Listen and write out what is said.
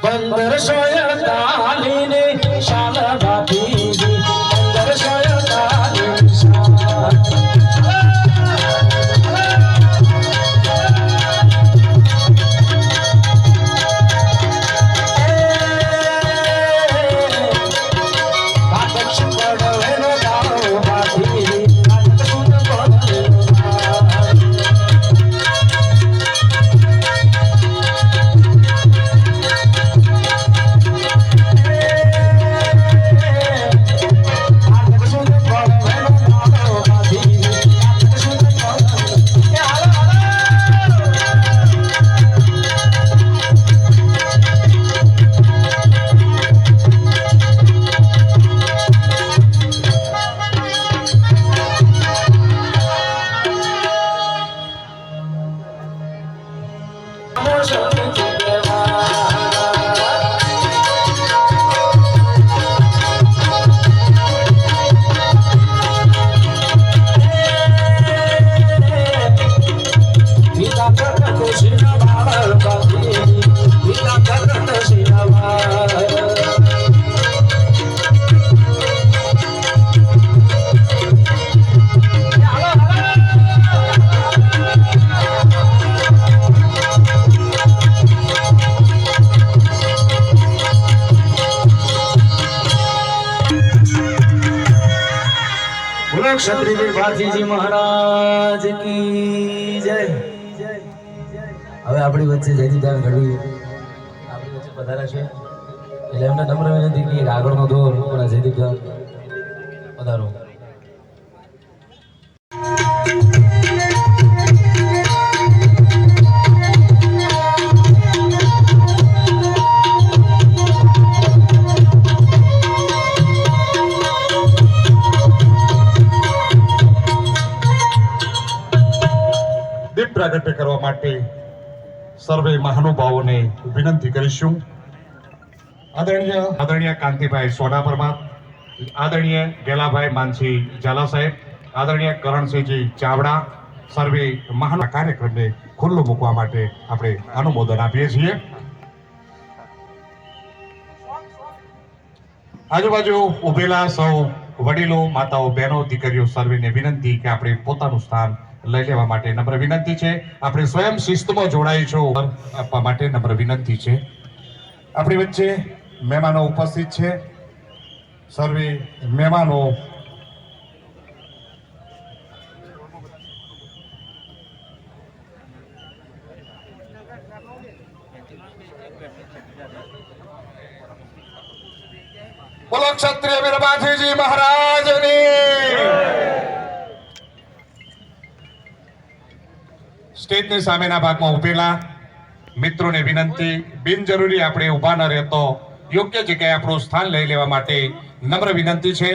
1548 શાલ બાંધી 1548 શાલ ક્ષત્રિય ભાતીજી મહારાજ કી જય। હવે આપણી વચ્ચે જયદીપદાન ગઢવી આપણી વચ્ચે પધાર્યા છે એટલે એમને નમ્ર વિનંતી કે આગળનો દોર આપણા જયદીપદાન પધારો। પ્રાગટ્ય કરવા માટે સર્વે મહાનુભાવોને વિનંતી કરીશું। આદરણીય કાંતિભાઈ સોડા પરમાર, આદરણીય ગેલાભાઈ માનસી ઝાલા સાહેબ, આદરણીય કરણસિંહજી ચાવડા, સર્વે મહાન કાર્યક્રમને ખુલ્લો મૂકવા માટે આપણે અનુમોદન આપીએ છીએ। આજુબાજુ ઉભેલા સૌ વડીલો, માતાઓ, બહેનો, દીકરીઓ સર્વેને વિનંતી કે આપણે પોતાનું સ્થાન લઈ લેવા માટે નમ્ર વિનંતી છે। આપણે સ્વયં શિસ્તમાં જોડાઈશું આપવા માટે નમ્ર વિનંતી છે। આપણી વચ્ચે મહેમાનો ઉપસ્થિત છે। સર્વે મહેમાનો બોલો ક્ષત્રિય વીરબાજીજી મહારાજની। સ્ટેજની સામેના ભાગમાં ઉભેલા મિત્રોને વિનંતી, બિનજરૂરી આપણે ઊભા ન રહેતો યોગ્ય જગ્યાએ આપણું સ્થાન લઈ લેવા માટે નમ્ર વિનંતી છે।